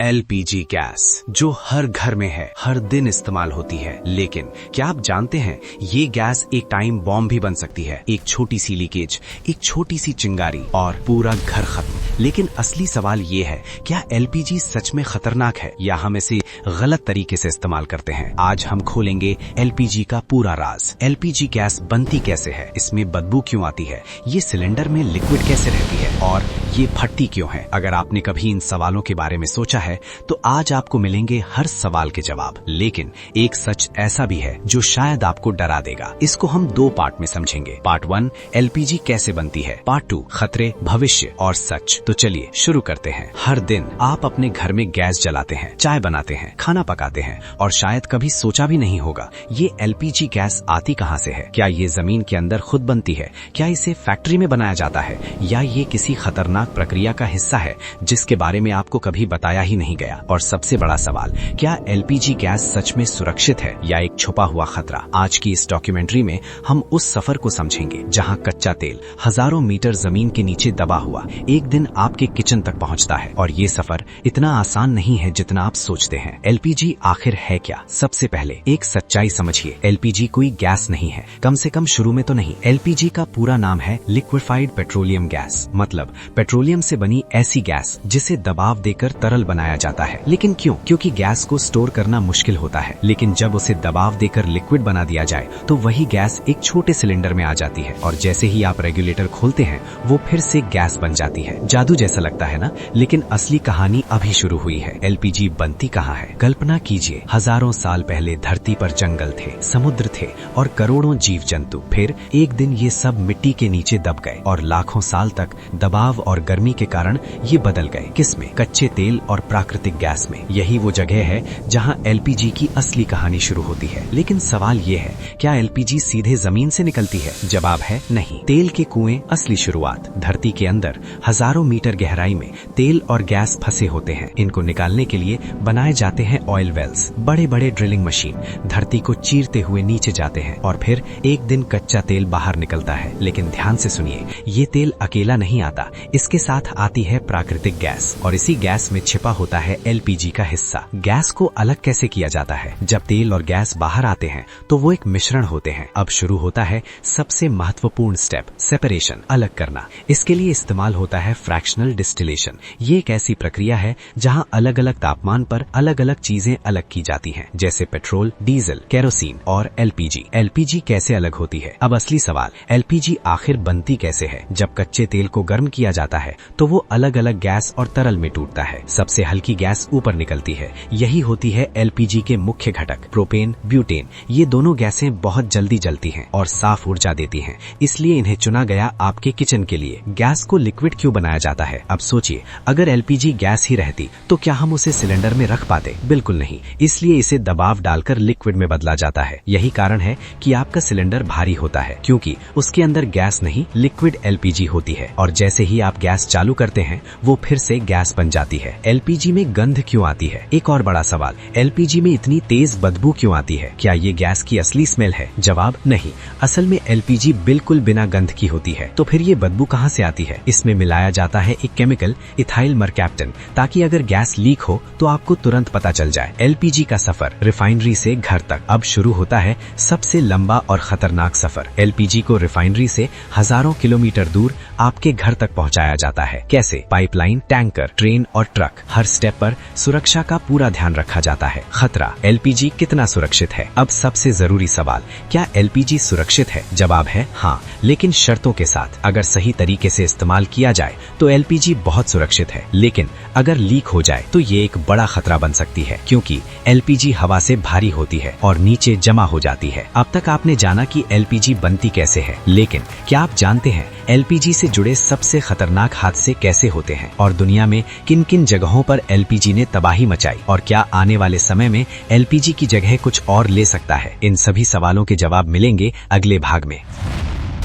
LPG gas जो हर घर में है, हर दिन इस्तेमाल होती है, लेकिन क्या आप जानते हैं ये गैस एक टाइम बॉम्ब भी बन सकती है। एक छोटी सी लीकेज, एक छोटी सी चिंगारी और पूरा घर खत्म। लेकिन असली सवाल ये है, क्या एलपीजी सच में खतरनाक है या हम इसे गलत तरीके से इस्तेमाल करते हैं। आज हम खोलेंगे एलपीजी का पूरा राज। एलपीजी गैस बनती कैसे है, इसमें बदबू क्यों आती है, ये सिलेंडर में लिक्विड कैसे रहती है और ये फटती क्यों है। अगर आपने कभी इन सवालों के बारे में सोचा है तो आज आपको मिलेंगे हर सवाल के जवाब। लेकिन एक सच ऐसा भी है जो शायद आपको डरा देगा। इसको हम दो पार्ट में समझेंगे। पार्ट 1 एलपीजी कैसे बनती है, पार्ट 2 खतरे, भविष्य और सच। तो चलिए शुरू करते हैं। हर दिन आप अपने घर में गैस जलाते हैं, चाय बनाते हैं, खाना पकाते हैं और शायद कभी सोचा भी नहीं होगा ये एलपीजी गैस आती कहां से है। क्या ये जमीन के अंदर खुद बनती है, क्या इसे फैक्ट्री में बनाया जाता है या ये किसी खतरनाक प्रक्रिया का हिस्सा है जिसके बारे में आपको कभी बताया ही नहीं गया। और सबसे बड़ा सवाल, क्या एलपीजी गैस सच में सुरक्षित है या एक छुपा हुआ खतरा। आज की इस डॉक्यूमेंट्री में हम उस सफर को समझेंगे जहां कच्चा तेल हजारों मीटर जमीन के नीचे दबा हुआ एक दिन आपके किचन तक पहुंचता है। और ये सफर इतना आसान नहीं है जितना आप सोचते हैं। एलपीजी आखिर है क्या। सबसे पहले एक सच्चाई समझिए, एलपीजी कोई गैस नहीं है, कम से कम शुरू में तो नहीं। एलपीजी का पूरा नाम है लिक्विफाइड पेट्रोलियम गैस, मतलब पेट्रोलियम से बनी ऐसी गैस जिसे दबाव देकर तरल बनाया जाता है। लेकिन क्यों? क्योंकि गैस को स्टोर करना मुश्किल होता है, लेकिन जब उसे दबाव देकर लिक्विड बना दिया जाए तो वही गैस एक छोटे सिलेंडर में आ जाती है और जैसे ही आप रेगुलेटर खोलते हैं वो फिर से गैस बन जाती है। जादू जैसा लगता है ना, लेकिन असली कहानी अभी शुरू हुई है। एलपीजी बनती कहाँ है। कल्पना कीजिए, हजारों साल पहले धरती पर जंगल थे, समुद्र थे और करोड़ों जीव जंतु। फिर एक दिन ये सब मिट्टी के नीचे दब गए और लाखों साल तक दबाव और गर्मी के कारण ये बदल गए। किसमें? कच्चे तेल और प्राकृतिक गैस में। यही वो जगह है जहां एलपीजी की असली कहानी शुरू होती है। लेकिन सवाल ये है, क्या एलपीजी सीधे जमीन से निकलती है? जवाब है नहीं। तेल के कुएं असली शुरुआत। धरती के अंदर हजारों मीटर गहराई में तेल और गैस फंसे होते हैं। इनको निकालने के लिए बनाए जाते हैं ऑयल वेल्स, बड़े बड़े ड्रिलिंग मशीन धरती को चीरते हुए नीचे जाते हैं और फिर एक दिन कच्चा तेल बाहर निकलता है। लेकिन ध्यान से सुनिए, ये तेल अकेला नहीं आता, इसके साथ आती है प्राकृतिक गैस और इसी गैस में छिपा होता है एलपीजी का हिस्सा। गैस को अलग कैसे किया जाता है? जब तेल और गैस बाहर आते हैं तो वो एक मिश्रण होते हैं। अब शुरू होता है सबसे महत्वपूर्ण स्टेप, सेपरेशन, अलग करना। इसके लिए इस्तेमाल होता है फ्रैक्शनल डिस्टिलेशन। ये एक ऐसी प्रक्रिया है जहां अलग अलग तापमान पर अलग अलग चीजें अलग की जाती हैं, जैसे पेट्रोल, डीजल, केरोसिन और एलपीजी। एलपीजी कैसे अलग होती है? अब असली सवाल, एलपीजी आखिर बनती कैसे है? जब कच्चे तेल को गर्म किया जाता है तो वो अलग अलग गैस और तरल में टूटता है। सबसे हल्की गैस ऊपर निकलती है, यही होती है एलपीजी के मुख्य घटक, प्रोपेन, ब्यूटेन। ये दोनों गैसें बहुत जल्दी जलती हैं और साफ ऊर्जा देती हैं, इसलिए इन्हें चुना गया आपके किचन के लिए। गैस को लिक्विड क्यों बनाया जाता है? अब सोचिए, अगर एलपीजी गैस ही रहती तो क्या हम उसे सिलेंडर में रख पाते? बिल्कुल नहीं। इसलिए इसे दबाव डालकर लिक्विड में बदला जाता है। यही कारण है कि आपका सिलेंडर भारी होता है, क्योंकि उसके अंदर गैस नहीं, लिक्विड एलपीजी होती है और जैसे ही आप गैस चालू करते हैं वो फिर से गैस बन जाती है। एलपीजी में गंध क्यों आती है? एक और बड़ा सवाल, एलपीजी में इतनी तेज बदबू क्यों आती है? क्या ये गैस की असली स्मेल है? जवाब नहीं। असल में एलपीजी बिल्कुल बिना गंध की होती है। तो फिर ये बदबू कहां से आती है? इसमें मिलाया जाता है एक केमिकल, इथाइल मरकैप्टन, ताकि अगर गैस लीक हो तो आपको तुरंत पता चल जाए। एलपीजी का सफर रिफाइनरी से घर तक। अब शुरू होता है सबसे लंबा और खतरनाक सफर। एलपीजी को रिफाइनरी से हजारों किलोमीटर दूर आपके घर तक पहुंचाया जाता है। कैसे? पाइपलाइन, टैंकर, ट्रेन और ट्रक। हर स्टेप पर सुरक्षा का पूरा ध्यान रखा जाता है। खतरा, एलपीजी कितना सुरक्षित है? अब सबसे जरूरी सवाल, क्या एलपीजी सुरक्षित है? जवाब है हाँ, लेकिन शर्तों के साथ। अगर सही तरीके से इस्तेमाल किया जाए तो एलपीजी बहुत सुरक्षित है, लेकिन अगर लीक हो जाए तो ये एक बड़ा खतरा बन सकती है, क्योंकि एलपीजी हवा से भारी होती है और नीचे जमा हो जाती है। अब तक आपने जाना कि एलपीजी बनती कैसे है, लेकिन क्या आप जानते हैं एलपीजी से जुड़े सबसे खतरनाक हादसे कैसे होते हैं और दुनिया में किन किन जगहों पर एलपीजी ने तबाही मचाई? और क्या आने वाले समय में एलपीजी की जगह कुछ और ले सकता है? इन सभी सवालों के जवाब मिलेंगे अगले भाग में।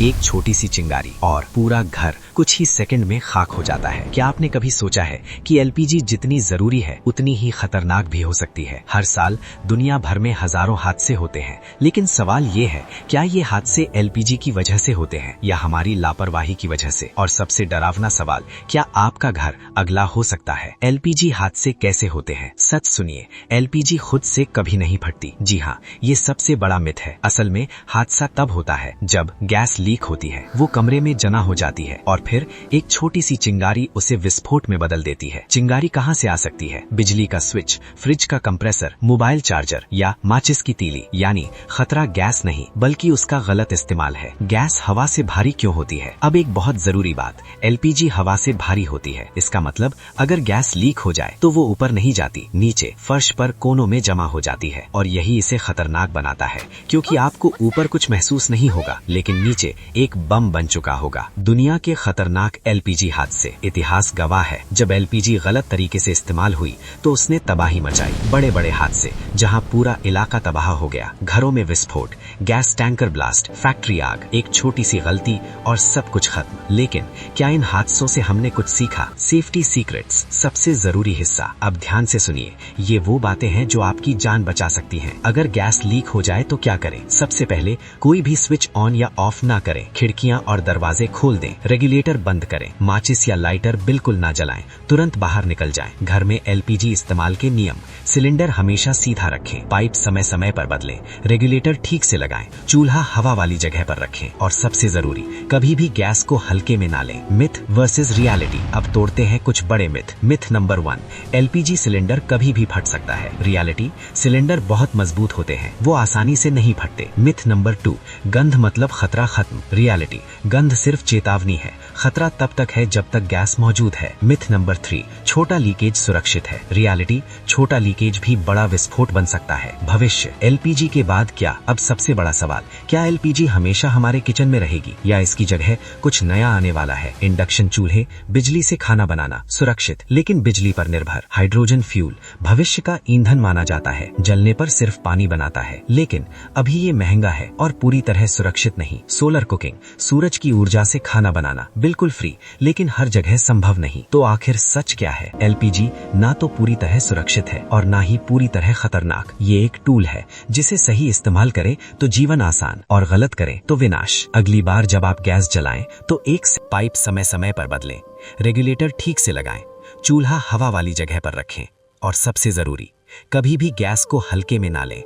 एक छोटी सी चिंगारी और पूरा घर कुछ ही सेकंड में खाक हो जाता है। क्या आपने कभी सोचा है कि एलपीजी जितनी जरूरी है उतनी ही खतरनाक भी हो सकती है? हर साल दुनिया भर में हजारों हादसे होते हैं, लेकिन सवाल ये है, क्या ये हादसे एलपीजी की वजह से होते हैं या हमारी लापरवाही की वजह से? और सबसे डरावना सवाल, क्या आपका घर अगला हो सकता है? एलपीजी हादसे कैसे होते हैं? सच सुनिए, एलपीजी खुद से कभी नहीं फटती। जी हाँ, ये सबसे बड़ा मिथ है। असल में हादसा तब होता है जब गैस लीक होती है, वो कमरे में जना हो जाती है और फिर एक छोटी सी चिंगारी उसे विस्फोट में बदल देती है। चिंगारी कहाँ से आ सकती है? बिजली का स्विच, फ्रिज का कंप्रेसर, मोबाइल चार्जर या माचिस की तीली। यानी खतरा गैस नहीं बल्कि उसका गलत इस्तेमाल है। गैस हवा से भारी क्यों होती है? अब एक बहुत जरूरी बात, एलपीजी हवा से भारी होती है। इसका मतलब अगर गैस लीक हो जाए तो वो ऊपर नहीं जाती, नीचे फर्श पर कोनों में जमा हो जाती है और यही इसे खतरनाक बनाता है, क्योंकि आपको ऊपर कुछ महसूस नहीं होगा लेकिन नीचे एक बम बन चुका होगा। दुनिया के खतरनाक एलपीजी हादसे, इतिहास गवाह है। जब एलपीजी गलत तरीके से इस्तेमाल हुई तो उसने तबाही मचाई। बड़े बड़े हादसे जहां पूरा इलाका तबाह हो गया, घरों में विस्फोट, गैस टैंकर ब्लास्ट, फैक्ट्री आग, एक छोटी सी गलती और सब कुछ खत्म। लेकिन क्या इन हादसों से हमने कुछ सीखा? सेफ्टी सीक्रेट्स, सबसे जरूरी हिस्सा। अब ध्यान से सुनिए, ये वो बातें हैं जो आपकी जान बचा सकती हैं। अगर गैस लीक हो जाए तो क्या करें? सबसे पहले कोई भी स्विच ऑन या ऑफ ना करें, खिड़कियां और दरवाजे खोल दें, रेगुलेटर बंद करें, माचिस या लाइटर बिल्कुल ना जलाएं, तुरंत बाहर निकल जाएं। घर में एलपीजी इस्तेमाल के नियम, सिलेंडर हमेशा सीधा रखें, पाइप समय समय पर बदलें, रेगुलेटर ठीक से लगाएं, चूल्हा हवा वाली जगह पर रखें और सबसे जरूरी, कभी भी गैस को हल्के में ना लें। Myth versus reality. अब तोड़ते हैं कुछ बड़े myth. Myth number 1, LPG cylinder कभी भी फट सकता है। रियलिटी, सिलेंडर बहुत मजबूत होते हैं, वो आसानी से नहीं फटते। मिथ नंबर 2, गंध मतलब खतरा खत्म। रियलिटी, गंध सिर्फ चेतावनी है, खतरा तब तक है जब तक गैस मौजूद है। मिथ नंबर 3, छोटा लीकेज सुरक्षित है। रियलिटी, छोटा लीकेज भी बड़ा विस्फोट बन सकता है। भविष्य, एलपीजी के बाद क्या? अब सबसे बड़ा सवाल, क्या एलपीजी हमेशा हमारे किचन में रहेगी या इसकी जगह कुछ नया आने वाला है? इंडक्शन चूल्हे, बिजली से खाना बनाना सुरक्षित लेकिन बिजली पर निर्भर। हाइड्रोजन फ्यूल, भविष्य का ईंधन माना जाता है, जलने पर सिर्फ पानी बनाता है लेकिन अभी ये महंगा है और पूरी तरह सुरक्षित नहीं। सोलर कुकिंग, सूरज की ऊर्जा से खाना बनाना बिल्कुल फ्री लेकिन हर जगह संभव नहीं। तो आखिर सच क्या है? एलपीजी ना तो पूरी तरह सुरक्षित है और ना ही पूरी तरह खतरनाक। ये एक टूल है, जिसे सही इस्तेमाल करें तो जीवन आसान और गलत करें तो विनाश। अगली बार जब आप गैस जलाएं तो एक पाइप समय समय पर बदलें, रेगुलेटर ठीक से लगाएं, चूल्हा हवा वाली जगह पर रखें और सबसे जरूरी, कभी भी गैस को हल्के में ना लें।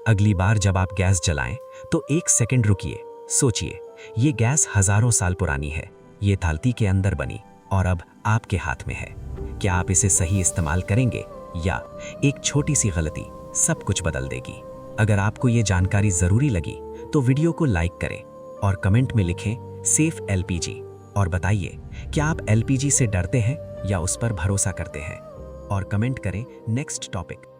अगली बार जब आप गैस जलाएं तो एक सेकंड रुकिए, सोचिए, ये गैस हजारों साल पुरानी है, ये थालती के अंदर बनी और अब आपके हाथ में है। क्या आप इसे सही इस्तेमाल करेंगे या एक छोटी सी गलती सब कुछ बदल देगी? अगर आपको ये जानकारी जरूरी लगी तो वीडियो को लाइक करें और कमेंट में लिखें सेफ एलपीजी और बताइए, क्या आप एलपीजी से डरते हैं या उस पर भरोसा करते हैं? और कमेंट करें नेक्स्ट टॉपिक।